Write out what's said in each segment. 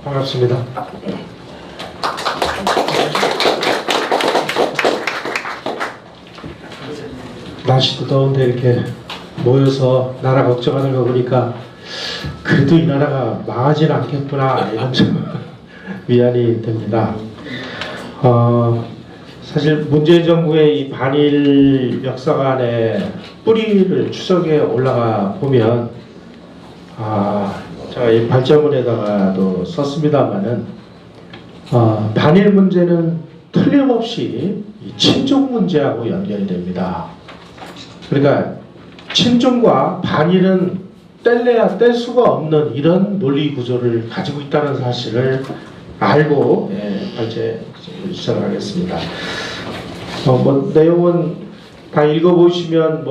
반갑습니다. 날씨도 더운데 이렇게 모여서 나라 걱정하는 거 보니까 그래도 이 나라가 망하지는 않겠구나 이런 좀 위안이 됩니다. 사실 문재인 정부의 이 반일 역사관의 뿌리를 추적해 올라가 보면 제가 이 발자문에다가도 썼습니다만은 반일 문제는 틀림없이 이 친중 문제하고 연결이 됩니다. 그러니까 친중과 반일은 뗄래야 뗄 수가 없는 이런 논리 구조를 가지고 있다는 사실을 알고 발제 시작을 하겠습니다. 내용은 다 읽어보시면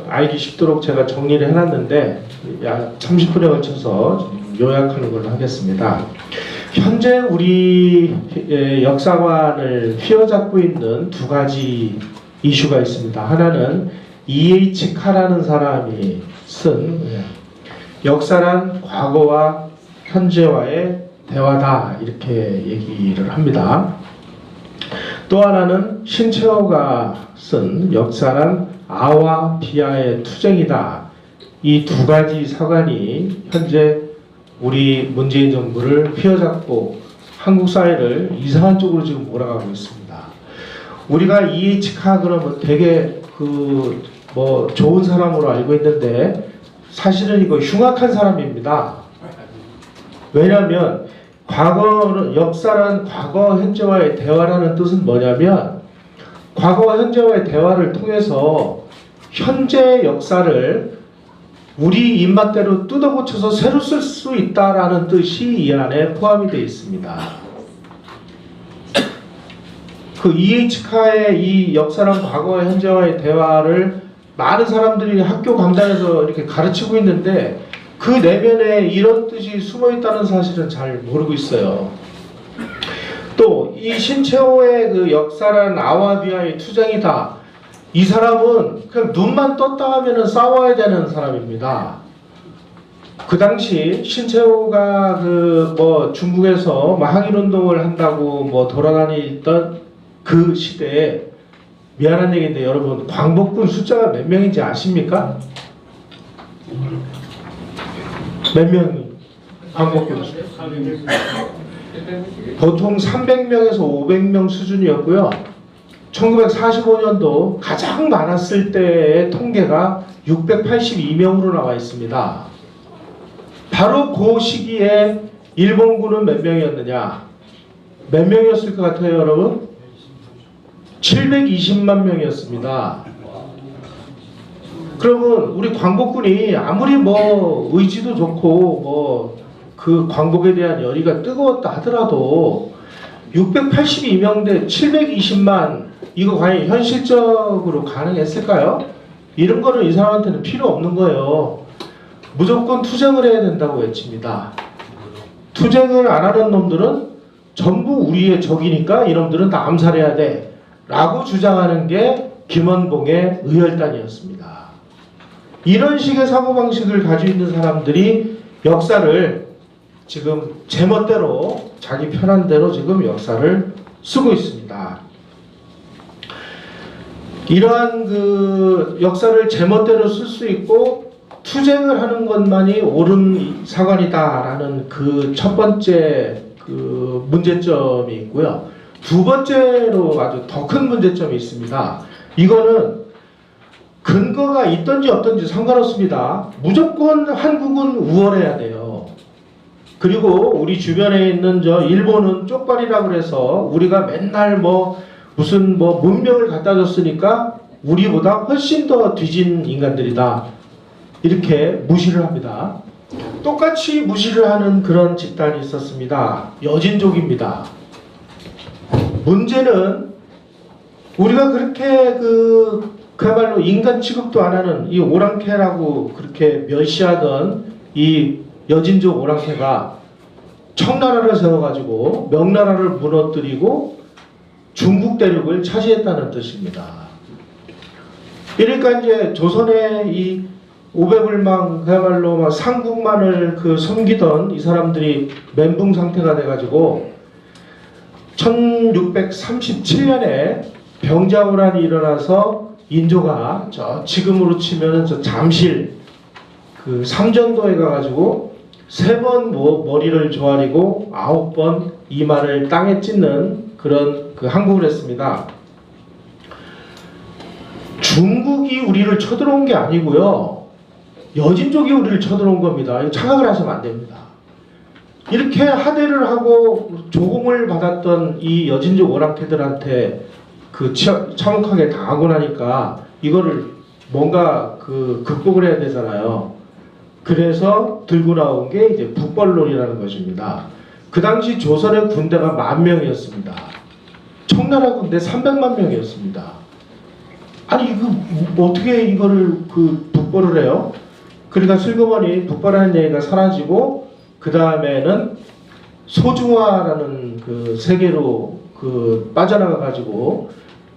알기 쉽도록 제가 정리를 해놨는데 약 30분에 걸쳐서 좀 요약하는 걸로 하겠습니다. 현재 우리 역사관을 휘어잡고 있는 두 가지 이슈가 있습니다. 하나는 E.H. 카라는 사람이 쓴 역사란 과거와 현재와의 대화다 이렇게 얘기를 합니다. 또 하나는 신채호가 쓴 역사란 아와 비아의 투쟁이다. 이 두 가지 사관이 현재 우리 문재인 정부를 휘어잡고 한국 사회를 이상한 쪽으로 지금 몰아가고 있습니다. 우리가 E.H. 카 그러면 되게 좋은 사람으로 알고 있는데 사실은 이거 흉악한 사람입니다. 왜냐하면 역사란 과거 현재와의 대화라는 뜻은 뭐냐면 과거와 현재와의 대화를 통해서 현재 역사를 우리 입맛대로 뜯어고쳐서 새로 쓸 수 있다라는 뜻이 이 안에 포함이 되어 있습니다. 그 E.H. 카의 이 역사란 과거와 현재와의 대화를 많은 사람들이 학교 강단에서 이렇게 가르치고 있는데 그 내면에 이런 뜻이 숨어 있다는 사실은 잘 모르고 있어요. 또 이 신채호의 그 역사란 아와 비아의 투쟁이다. 이 사람은 그냥 눈만 떴다 하면은 싸워야 되는 사람입니다. 그 당시 신채호가 중국에서 항일운동을 한다고 돌아다니던 그 시대에 미안한 얘기인데 여러분 광복군 숫자가 몇 명인지 아십니까? 몇 명이 광복군 보통 300명에서 500명 수준이었고요. 1945년도 가장 많았을 때의 통계가 682명으로 나와 있습니다. 바로 그 시기에 일본군은 몇 명이었느냐? 몇 명이었을 것 같아요, 여러분? 720만 명이었습니다. 그러면 우리 광복군이 아무리 의지도 좋고 그 광복에 대한 열의가 뜨거웠다 하더라도 682명 대 720만 이거 과연 현실적으로 가능했을까요? 이런 거는 이 사람한테는 필요 없는 거예요. 무조건 투쟁을 해야 된다고 외칩니다. 투쟁을 안 하는 놈들은 전부 우리의 적이니까 이놈들은 다 암살해야 돼 라고 주장하는 게 김원봉의 의열단이었습니다. 이런 식의 사고방식을 가지고 있는 사람들이 역사를 지금 제멋대로 자기 편한 대로 지금 역사를 쓰고 있습니다. 이러한 역사를 제멋대로 쓸 수 있고 투쟁을 하는 것만이 옳은 사관이다라는 그 첫 번째 문제점이 있고요. 두 번째로 아주 더 큰 문제점이 있습니다. 이거는 근거가 있든지 없든지 상관없습니다. 무조건 한국은 우월해야 돼요. 그리고 우리 주변에 있는 일본은 쪽발이라고 해서 우리가 맨날 무슨 문명을 갖다 줬으니까 우리보다 훨씬 더 뒤진 인간들이다. 이렇게 무시를 합니다. 똑같이 무시를 하는 그런 집단이 있었습니다. 여진족입니다. 문제는 우리가 그렇게 그야말로 인간 취급도 안 하는 이 오랑캐라고 그렇게 멸시하던 이 여진족 오랑캐가 청나라를 세워가지고 명나라를 무너뜨리고 중국 대륙을 차지했다는 뜻입니다. 그러니까 이제 조선의 이 오배불망 그야말로 막 상국만을 그 섬기던 이 사람들이 멘붕 상태가 돼가지고 1637년에 병자호란이 일어나서 인조가 저 지금으로 치면은 저 잠실 그 삼전도에 가가지고 3번 머리를 조아리고 9번 이마를 땅에 찢는 그런 그 항복을 했습니다. 중국이 우리를 쳐들어온 게 아니고요. 여진족이 우리를 쳐들어온 겁니다. 이거 착각을 하시면 안 됩니다. 이렇게 하대를 하고 조공을 받았던 이 여진족 오랑캐들한테 그 참혹하게 당하고 나니까 이거를 뭔가 그 극복을 해야 되잖아요. 그래서 들고 나온 게 이제 북벌론이라는 것입니다. 그 당시 조선의 군대가 10,000명이었습니다. 청나라 군대 300만 명이었습니다. 아니 이거 어떻게 이거를 그 북벌을 해요? 그러니까 슬그머니 북벌하는 얘기가 사라지고 그 다음에는 소중화라는 그 세계로 그 빠져나가 가지고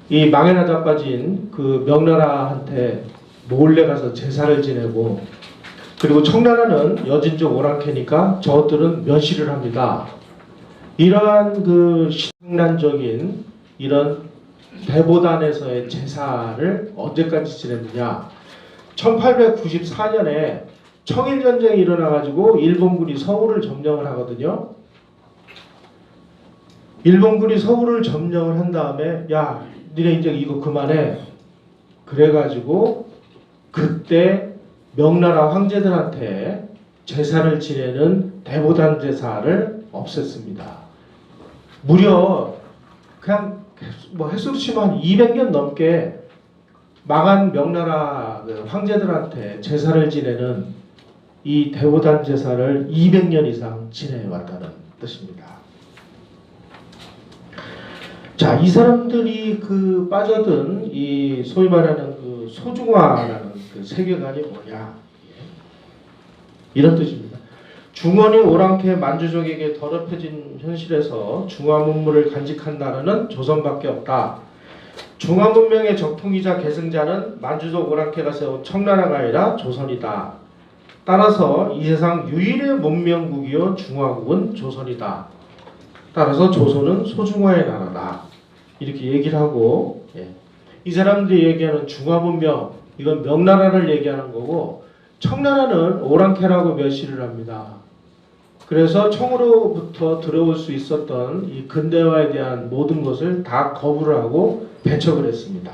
이 망에 나자빠진 그 명나라한테 몰래 가서 제사를 지내고, 그리고 청나라는 여진족 오랑캐니까 저것들은 멸시를 합니다. 이러한 그 신난적인 이런 대보단에서의 제사를 언제까지 지냈느냐? 1894년에 청일전쟁이 일어나가지고 일본군이 서울을 점령을 하거든요. 일본군이 서울을 점령을 한 다음에 야 니네 이제 이거 그만해. 그래가지고 그때 명나라 황제들한테 제사를 지내는 대보단 제사를 없앴습니다. 무려 그냥 뭐 횟수로 치면 200년 넘게 망한 명나라 황제들한테 제사를 지내는 이 대보단 제사를 200년 이상 지내왔다는 뜻입니다. 자, 이 사람들이 그 빠져든 이 소위 말하는 그 소중화라는 그 세계관이 뭐냐, 이런 뜻입니다. 중원이 오랑캐 만주족에게 더럽혀진 현실에서 중화문물을 간직한 나라는 조선밖에 없다. 중화문명의 적통이자 계승자는 만주족 오랑캐가 세운 청나라가 아니라 조선이다. 따라서 이 세상 유일의 문명국이요 중화국은 조선이다. 따라서 조선은 소중화의 나라다. 이렇게 얘기를 하고, 이 사람들이 얘기하는 중화문명, 이건 명나라를 얘기하는 거고, 청나라는 오랑캐라고 멸시를 합니다. 그래서 청으로부터 들어올 수 있었던 이 근대화에 대한 모든 것을 다 거부를 하고 배척을 했습니다.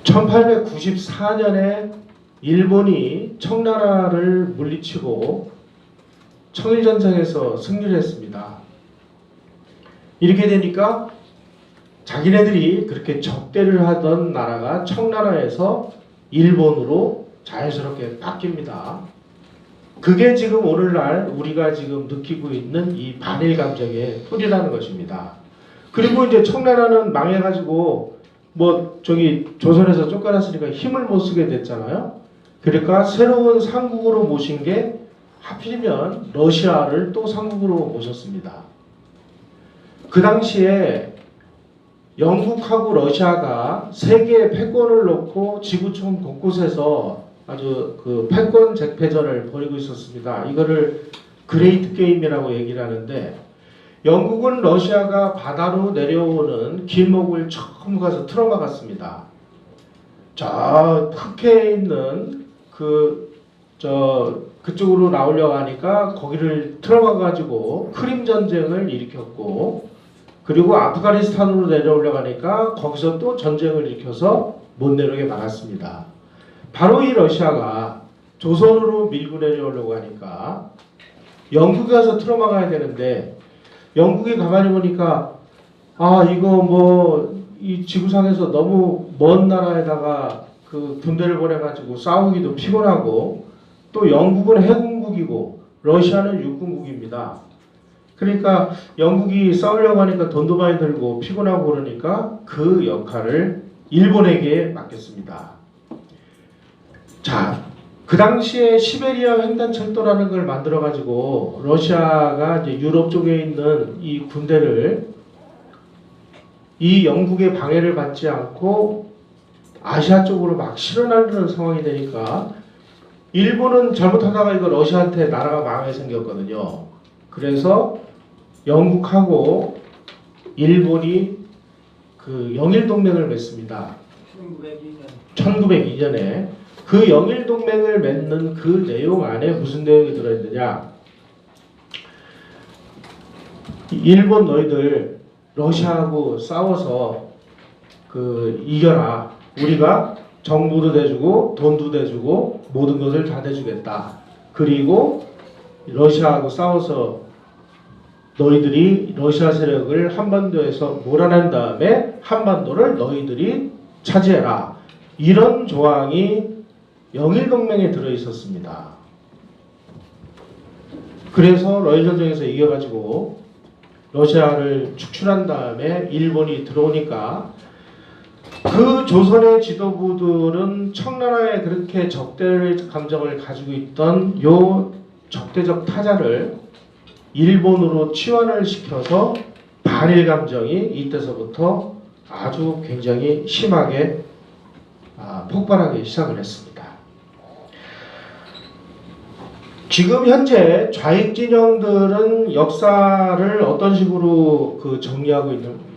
1894년에 일본이 청나라를 물리치고 청일전쟁에서 승리를 했습니다. 이렇게 되니까 자기네들이 그렇게 적대를 하던 나라가 청나라에서 일본으로 자연스럽게 바뀝니다. 그게 지금 오늘날 우리가 지금 느끼고 있는 이 반일 감정의 뿌리라는 것입니다. 그리고 이제 청나라는 망해가지고 뭐 저기 조선에서 쫓겨났으니까 힘을 못 쓰게 됐잖아요. 그러니까 새로운 상국으로 모신 게 하필이면 러시아를 또 상국으로 모셨습니다. 그 당시에 영국하고 러시아가 세계의 패권을 놓고 지구촌 곳곳에서 아주 그 패권 쟁패전을 벌이고 있었습니다. 이거를 그레이트 게임이라고 얘기를 하는데, 영국은 러시아가 바다로 내려오는 길목을 처음 가서 틀어막았습니다. 저 흑해에 있는 그쪽으로 나오려고 하니까 거기를 틀어막아가지고 크림 전쟁을 일으켰고, 그리고 아프가니스탄으로 내려오려고 하니까 거기서 또 전쟁을 일으켜서 못 내려오게 막았습니다. 바로 이 러시아가 조선으로 밀고 내려오려고 하니까 영국에 가서 틀어막아야 되는데, 영국이 가만히 보니까 아 이거 뭐 이 지구상에서 너무 먼 나라에다가 그 군대를 보내가지고 싸우기도 피곤하고, 또 영국은 해군국이고 러시아는 육군국입니다. 그러니까 영국이 싸우려고 하니까 돈도 많이 들고 피곤하고 그러니까 그 역할을 일본에게 맡겼습니다. 자, 그 당시에 시베리아 횡단철도라는 걸 만들어가지고 러시아가 이제 유럽 쪽에 있는 이 군대를 이 영국의 방해를 받지 않고 아시아 쪽으로 막 실어나르는 상황이 되니까 일본은 잘못하다가 이거 러시아한테 나라가 망하게 생겼거든요. 그래서 영국하고 일본이 그 영일동맹을 맺습니다. 1902년에 그 영일동맹을 맺는 그 내용 안에 무슨 내용이 들어있느냐? 일본 너희들 러시아하고 싸워서 그 이겨라. 우리가 정부도 대주고 돈도 대주고 모든 것을 다 대주겠다. 그리고 러시아하고 싸워서 너희들이 러시아 세력을 한반도에서 몰아낸 다음에 한반도를 너희들이 차지해라. 이런 조항이 영일동맹에 들어있었습니다. 그래서 러일전쟁에서 이겨가지고 러시아를 축출한 다음에 일본이 들어오니까 그 조선의 지도부들은 청나라에 그렇게 적대 감정을 가지고 있던 요 적대적 타자를 일본으로 치환을 시켜서 반일 감정이 이때서부터 아주 굉장히 심하게 폭발하기 시작을 했습니다. 지금 현재 좌익 진영들은 역사를 어떤 식으로 그 정리하고 있는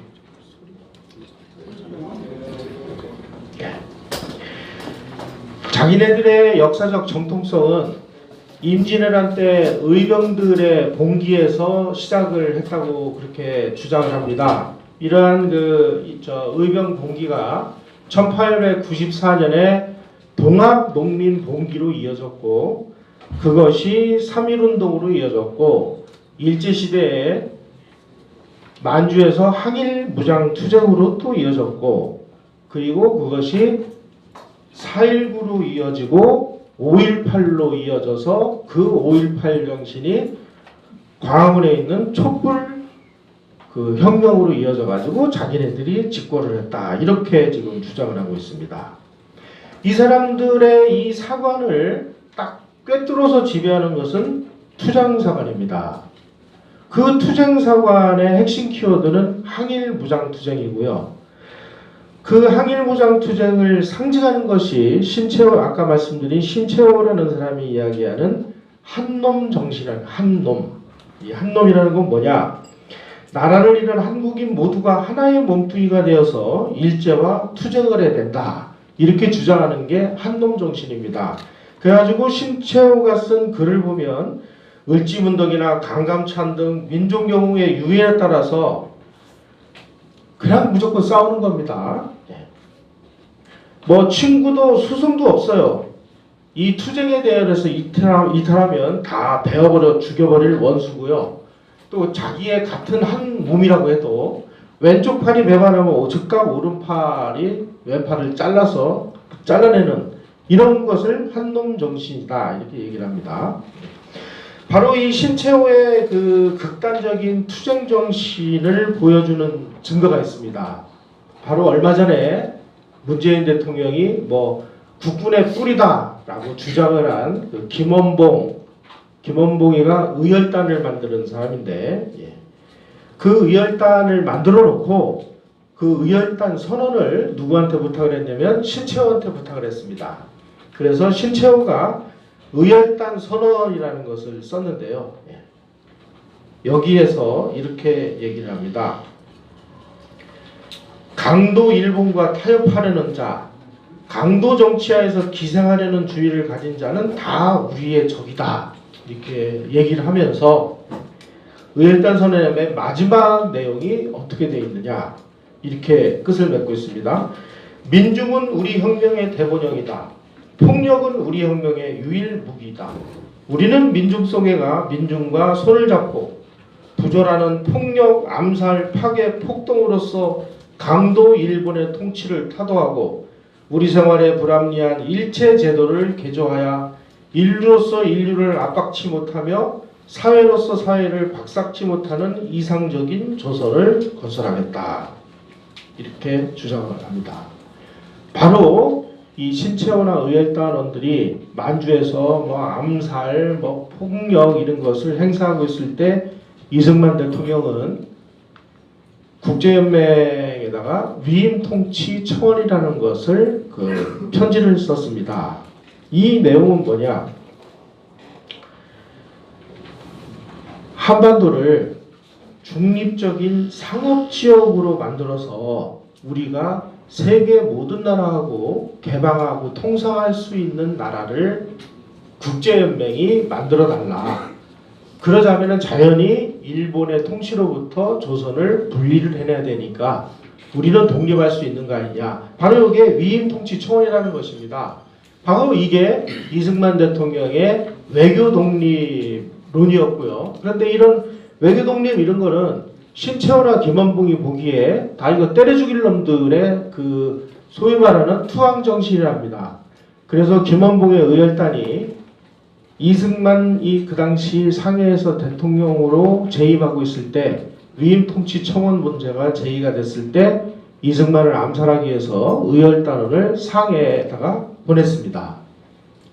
자기네들의 역사적 정통성은 임진왜란 때 의병들의 봉기에서 시작을 했다고 그렇게 주장을 합니다. 이러한 의병 봉기가 1894년에 동학농민봉기로 이어졌고 그것이 3.1운동으로 이어졌고 일제시대에 만주에서 항일무장투쟁으로 또 이어졌고 그리고 그것이 4.19로 이어지고 5.18로 이어져서 그 5.18 정신이 광화문에 있는 촛불 그 혁명으로 이어져 가지고 자기네들이 집권을 했다. 이렇게 지금 주장을 하고 있습니다. 이 사람들의 이 사관을 딱 꿰뚫어서 지배하는 것은 투쟁사관입니다. 그 투쟁사관의 핵심 키워드는 항일무장투쟁이고요. 그 항일무장투쟁을 상징하는 것이 신채호 아까 말씀드린 신채호라는 사람이 이야기하는 한놈 정신이라는 한놈. 이 한놈이라는 건 뭐냐? 나라를 잃은 한국인 모두가 하나의 몸뚱이가 되어서 일제와 투쟁을 해야 된다. 이렇게 주장하는 게 한놈 정신입니다. 그래가지고 신채호가 쓴 글을 보면 을지문덕이나 강감찬 등 민족영웅의 유해에 따라서 그냥 무조건 싸우는 겁니다. 뭐 친구도 스승도 없어요. 이 투쟁에 대해서 이탈하면 다 베어버려 죽여버릴 원수고요. 또 자기의 같은 한 몸이라고 해도 왼쪽 팔이 배반하면 즉각 오른팔이 왼팔을 잘라내는 이런 것을 한놈 정신이다 이렇게 얘기를 합니다. 바로 이 신채호의 그 극단적인 투쟁 정신을 보여주는 증거가 있습니다. 바로 얼마 전에 문재인 대통령이 뭐 국군의 뿌리다라고 주장을 한 그 김원봉이가 의열단을 만드는 사람인데 그 의열단을 만들어 놓고 그 의열단 선언을 누구한테 부탁을 했냐면 신채호한테 부탁을 했습니다. 그래서 신채호가 의열단 선언이라는 것을 썼는데요. 여기에서 이렇게 얘기를 합니다. 강도 일본과 타협하려는 자, 강도 정치하에서 기생하려는 주의를 가진 자는 다 우리의 적이다. 이렇게 얘기를 하면서 의열단 선언의 맨 마지막 내용이 어떻게 되어 있느냐 이렇게 끝을 맺고 있습니다. 민중은 우리 혁명의 대본영이다. 폭력은 우리 혁명의 유일 무기이다. 우리는 민중성애가 민중과 손을 잡고 부조라는 폭력, 암살, 파괴, 폭동으로서 강도 일본의 통치를 타도하고 우리 생활에 불합리한 일체 제도를 개조하여 인류로서 인류를 압박치 못하며 사회로서 사회를 박삭지 못하는 이상적인 조선을 건설하겠다. 이렇게 주장을 합니다. 바로 이 신채호나 의열단원들이 만주에서 뭐 암살, 뭐 폭력 이런 것을 행사하고 있을 때 이승만 대통령은 국제연맹에다 대통령에다가 위임 통치 청원이라는 것을 그 편지를 썼습니다. 이 내용은 뭐냐? 한반도를 중립적인 상업지역으로 만들어서 우리가 세계 모든 나라하고 개방하고 통상할 수 있는 나라를 국제연맹이 만들어달라. 그러자면 자연히 일본의 통치로부터 조선을 분리를 해내야 되니까 우리는 독립할 수 있는 거 아니냐. 바로 이게 위임 통치 청원이라는 것입니다. 바로 이게 이승만 대통령의 외교 독립론이었고요. 그런데 이런 외교 독립 이런 거는 신채호나 김원봉이 보기에 다 이거 때려 죽일 놈들의 그 소위 말하는 투항 정신이랍니다. 그래서 김원봉의 의열단이 이승만이 그 당시 상해에서 대통령으로 재임하고 있을 때 위임 통치 청원 문제가 제기가 됐을 때 이승만을 암살하기 위해서 의열단원을 상해에다가 보냈습니다.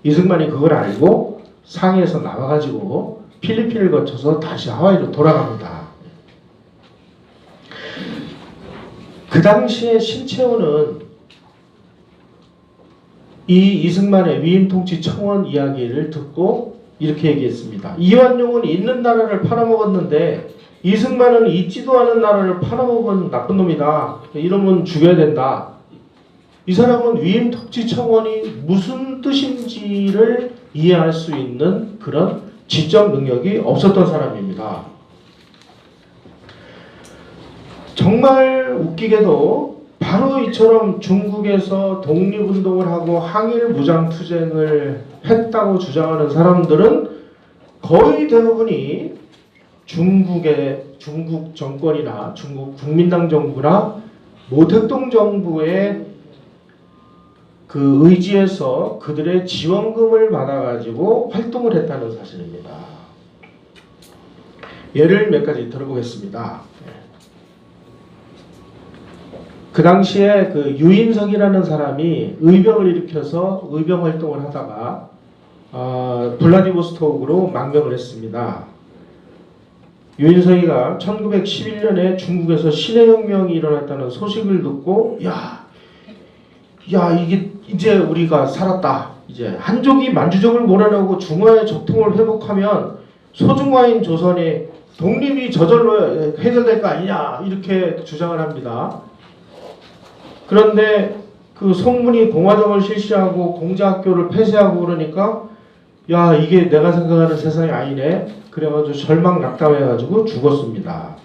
이승만이 그걸 알고 상해에서 나와가지고 필리핀을 거쳐서 다시 하와이로 돌아갑니다. 그 당시에 신채호는 이 이승만의 위임 통치 청원 이야기를 듣고 이렇게 얘기했습니다. 이완용은 있는 나라를 팔아먹었는데 이승만은 있지도 않은 나라를 팔아먹은 나쁜 놈이다. 이러면 죽여야 된다. 이 사람은 위임 통치 청원이 무슨 뜻인지를 이해할 수 있는 그런 지적 능력이 없었던 사람입니다. 정말 웃기게도 바로 이처럼 중국에서 독립운동을 하고 항일 무장투쟁을 했다고 주장하는 사람들은 거의 대부분이 중국 정권이나 중국 국민당 정부나 모택동 정부의 그 의지에서 그들의 지원금을 받아가지고 활동을 했다는 사실입니다. 예를 몇 가지 들어보겠습니다. 그 당시에 그 유인석이라는 사람이 의병을 일으켜서 의병 활동을 하다가 블라디보스토크로 망명을 했습니다. 유인석이가 1911년에 중국에서 신해혁명이 일어났다는 소식을 듣고 이게 이제 우리가 살았다. 이제 한족이 만주족을 몰아내고 중화의 적통을 회복하면 소중화인 조선의 독립이 저절로 해결될 거 아니냐 이렇게 주장을 합니다. 그런데 그 송문이 공화정을 실시하고 공자학교를 폐쇄하고 그러니까 이게 내가 생각하는 세상이 아니네. 그래가지고 절망낙담해가지고 죽었습니다.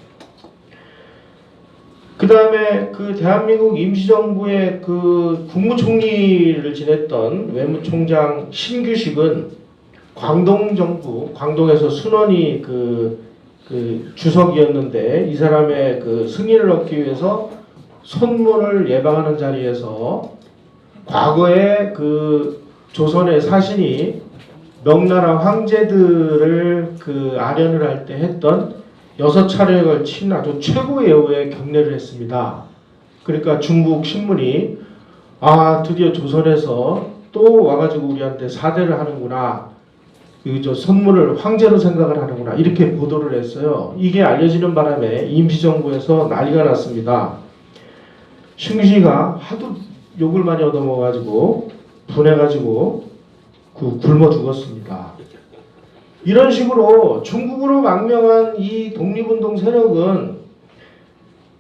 그 다음에 그 대한민국 임시정부의 그 국무총리를 지냈던 외무총장 신규식은 광동정부, 광동에서 순원이 그 주석이었는데 이 사람의 그 승인을 얻기 위해서 손문을 예방하는 자리에서 과거에 그 조선의 사신이 명나라 황제들을 그 아련을 할 때 했던 6차례에 걸친 아주 최고의 예우에 경례를 했습니다. 그러니까 중국 신문이 드디어 조선에서 또 와가지고 우리한테 사대를 하는구나. 저 선물을 황제로 생각을 하는구나. 이렇게 보도를 했어요. 이게 알려지는 바람에 임시정부에서 난리가 났습니다. 신규식이가 하도 욕을 많이 얻어먹어가지고 분해가지고 굶어 죽었습니다. 이런 식으로 중국으로 망명한 이 독립운동 세력은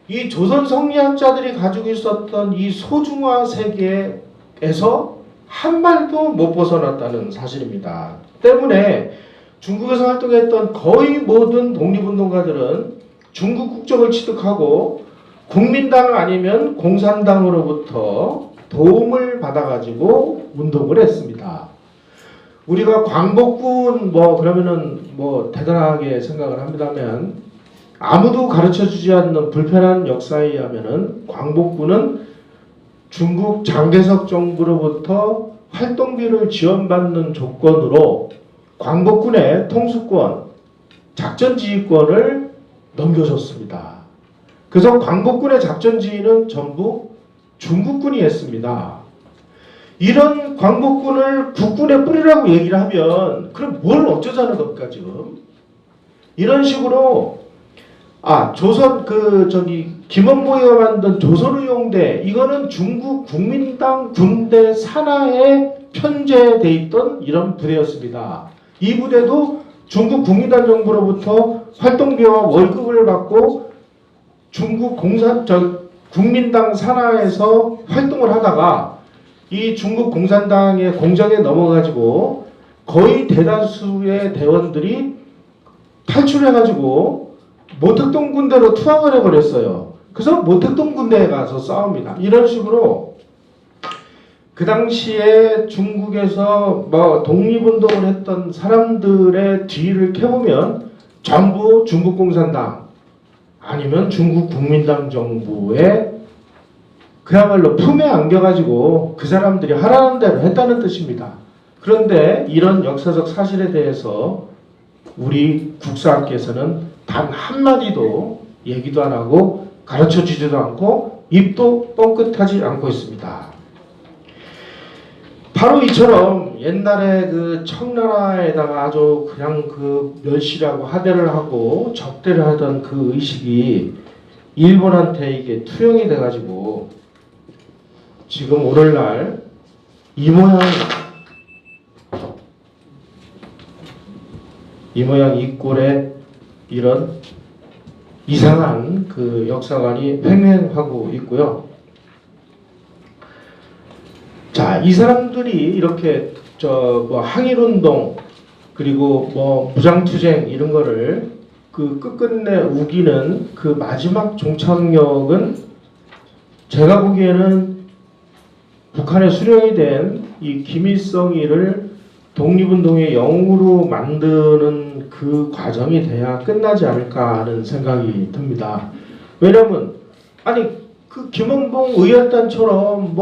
이 조선 성리학자들이 가지고 있었던 이 소중화 세계에서 한 발도 못 벗어났다는 사실입니다. 때문에 중국에서 활동했던 거의 모든 독립운동가들은 중국 국적을 취득하고 국민당 아니면 공산당으로부터 도움을 받아가지고 운동을 했습니다. 우리가 광복군 그러면은 대단하게 생각을 합니다만 아무도 가르쳐주지 않는 불편한 역사에 의하면은 광복군은 중국 장개석 정부로부터 활동비를 지원받는 조건으로 광복군의 통수권, 작전지휘권을 넘겨줬습니다. 그래서 광복군의 작전지휘는 전부 중국군이 했습니다. 이런 광복군을 국군의 뿌리라고 얘기를 하면 그럼 뭘 어쩌자는 겁니까 지금? 이런 식으로 조선 김원보이가 만든 조선의용대, 이거는 중국 국민당 군대 산하에 편제돼 있던 이런 부대였습니다. 이 부대도 중국 국민당 정부로부터 활동비와 월급을 받고 중국 국민당 산하에서 활동을 하다가 이 중국 공산당의 공작에 넘어가지고 거의 대다수의 대원들이 탈출해가지고 모택동 군대로 투항을 해버렸어요. 그래서 모택동 군대에 가서 싸웁니다. 이런 식으로 그 당시에 중국에서 뭐 독립운동을 했던 사람들의 뒤를 캐보면 전부 중국 공산당 아니면 중국 국민당 정부의 그야말로 품에 안겨가지고 그 사람들이 하라는 대로 했다는 뜻입니다. 그런데 이런 역사적 사실에 대해서 우리 국사학계에서는 단 한마디도 얘기도 안 하고 가르쳐 주지도 않고 입도 뻥끗하지 않고 있습니다. 바로 이처럼 옛날에 그 청나라에다가 아주 그냥 그 멸시라고 하대를 하고 적대를 하던 그 의식이 일본한테 이게 투영이 돼가지고 지금 오늘날 이 모양 이 꼴의 이런 이상한 그 역사관이 횡행하고 있고요. 자, 이 사람들이 이렇게 뭐 항일운동 그리고 뭐 무장투쟁 이런 거를 그 끝끝내 우기는 그 마지막 종착역은 제가 보기에는 북한에 수령이 된 이 김일성이를 독립운동의 영웅으로 만드는 그 과정이 돼야 끝나지 않을까 하는 생각이 듭니다. 왜냐면 아니 그 김원봉 의열단처럼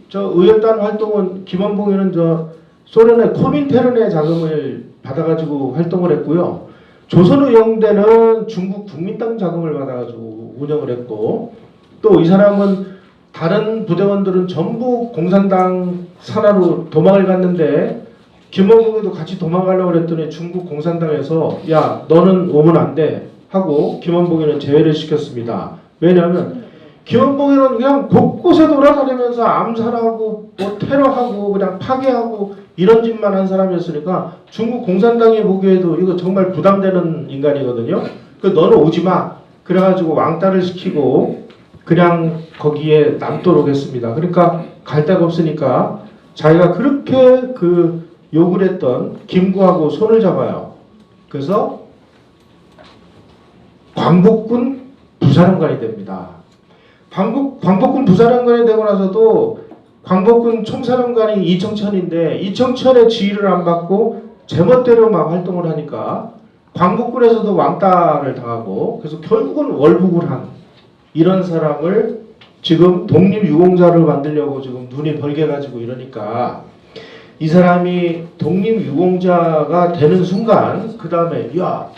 저 의열단 활동은 김원봉이는 저 소련의 코민테른의 자금을 받아가지고 활동을 했고요. 조선의용대는 중국 국민당 자금을 받아가지고 운영을 했고 또 이 사람은 다른 부대원들은 전부 공산당 산하로 도망을 갔는데 김원봉이도 같이 도망가려고 그랬더니 중국 공산당에서 야 너는 오면 안 돼 하고 김원봉이는 제외를 시켰습니다. 왜냐하면 김원봉이는 그냥 곳곳에 돌아다니면서 암살하고 뭐 테러하고 그냥 파괴하고 이런 짓만 한 사람이었으니까 중국 공산당이 보기에도 이거 정말 부담되는 인간이거든요. 그 너는 오지 마. 그래가지고 왕따를 시키고 그냥 거기에 남도록 했습니다. 그러니까 갈 데가 없으니까 자기가 그렇게 그 욕을 했던 김구하고 손을 잡아요. 그래서 광복군 부사령관이 됩니다. 광복군 부사령관이 되고 나서도 광복군 총사령관이 이청천인데 이청천의 지휘를 안 받고 제멋대로 막 활동을 하니까 광복군에서도 왕따를 당하고 그래서 결국은 월북을 한 이런 사람을 지금 독립유공자를 만들려고 지금 눈이 벌게가지고 이러니까 이 사람이 독립유공자가 되는 순간 그 다음에 야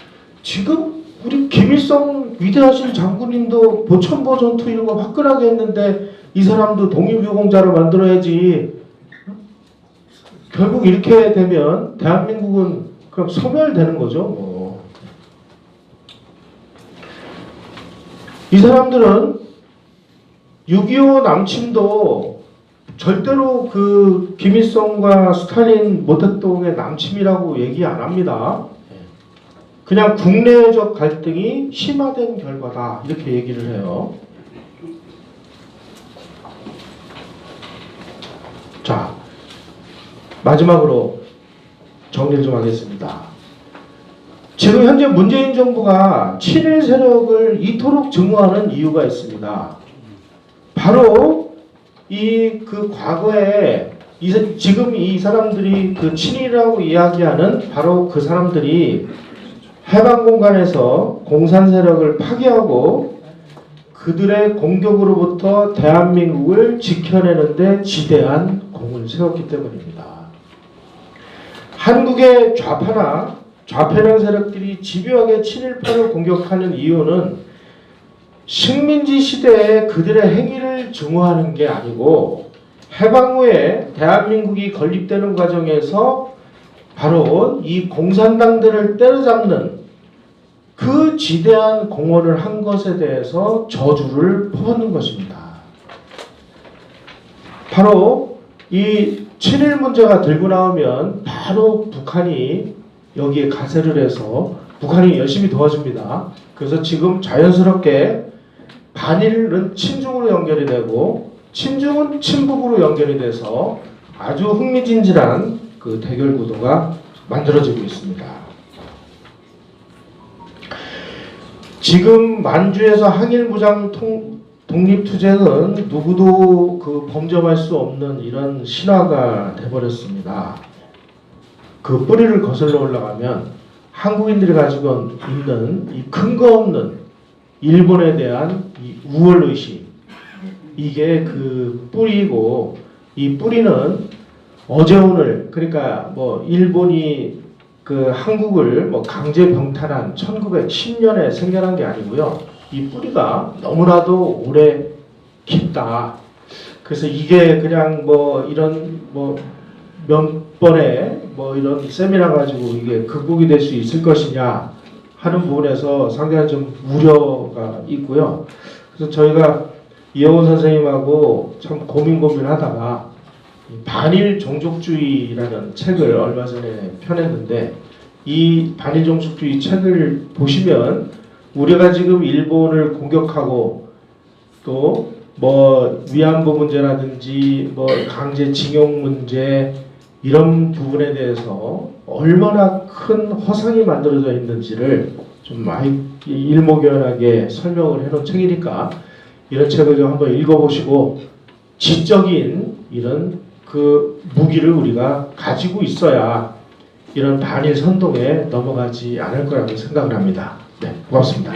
지금 우리 김일성 위대하신 장군님도 보천보 전투 이런 거 화끈하게 했는데 이 사람도 독립유공자를 만들어야지. 결국 이렇게 되면 대한민국은 그럼 소멸되는 거죠. 이 사람들은 6.25 남침도 절대로 그 김일성과 스탈린 모택동의 남침이라고 얘기 안 합니다. 그냥 국내적 갈등이 심화된 결과다 이렇게 얘기를 해요. 자, 마지막으로 정리를 좀 하겠습니다. 지금 현재 문재인 정부가 친일 세력을 이토록 증오하는 이유가 있습니다. 바로 그 과거에 지금 이 사람들이 그 친일이라고 이야기하는 바로 그 사람들이 해방 공간에서 공산 세력을 파괴하고 그들의 공격으로부터 대한민국을 지켜내는데 지대한 공을 세웠기 때문입니다. 한국의 좌편향 세력들이 집요하게 친일파를 공격하는 이유는 식민지 시대에 그들의 행위를 증오하는 게 아니고 해방 후에 대한민국이 건립되는 과정에서 바로 이 공산당들을 때려잡는 그 지대한 공헌을 한 것에 대해서 저주를 퍼붓는 것입니다. 바로 이 친일 문제가 들고 나오면 바로 북한이 여기에 가세를 해서 북한이 열심히 도와줍니다. 그래서 지금 자연스럽게 반일은 친중으로 연결이 되고 친중은 친북으로 연결이 돼서 아주 흥미진진한 그 대결 구도가 만들어지고 있습니다. 지금 만주에서 항일무장 독립투쟁은 누구도 그 범접할 수 없는 이런 신화가 돼버렸습니다. 그 뿌리를 거슬러 올라가면 한국인들이 가지고 있는 이 근거 없는 일본에 대한 이 우월의식, 이게 그 뿌리고, 이 뿌리는 어제 오늘, 그러니까 뭐 일본이 그 한국을 뭐 강제 병탈한 1910년에 생겨난 게 아니고요. 이 뿌리가 너무나도 오래 깊다. 그래서 이게 그냥 뭐 이런 뭐 몇 번의 뭐 이런 세미나 가지고 이게 극복이 될 수 있을 것이냐 하는 부분에서 상당히 좀 우려가 있고요. 그래서 저희가 이영훈 선생님하고 참 고민하다가 반일 종족주의라는 책을 얼마 전에 펴냈는데, 이 반일 종족주의 책을 보시면 우리가 지금 일본을 공격하고 또 뭐 위안부 문제라든지 뭐 강제징용 문제 이런 부분에 대해서 얼마나 큰 허상이 만들어져 있는지를 좀 많이 일목요연하게 설명을 해놓은 책이니까 이런 책을 좀 한번 읽어보시고 지적인 이런 그 무기를 우리가 가지고 있어야 이런 반일 선동에 넘어가지 않을 거라고 생각을 합니다. 네, 고맙습니다.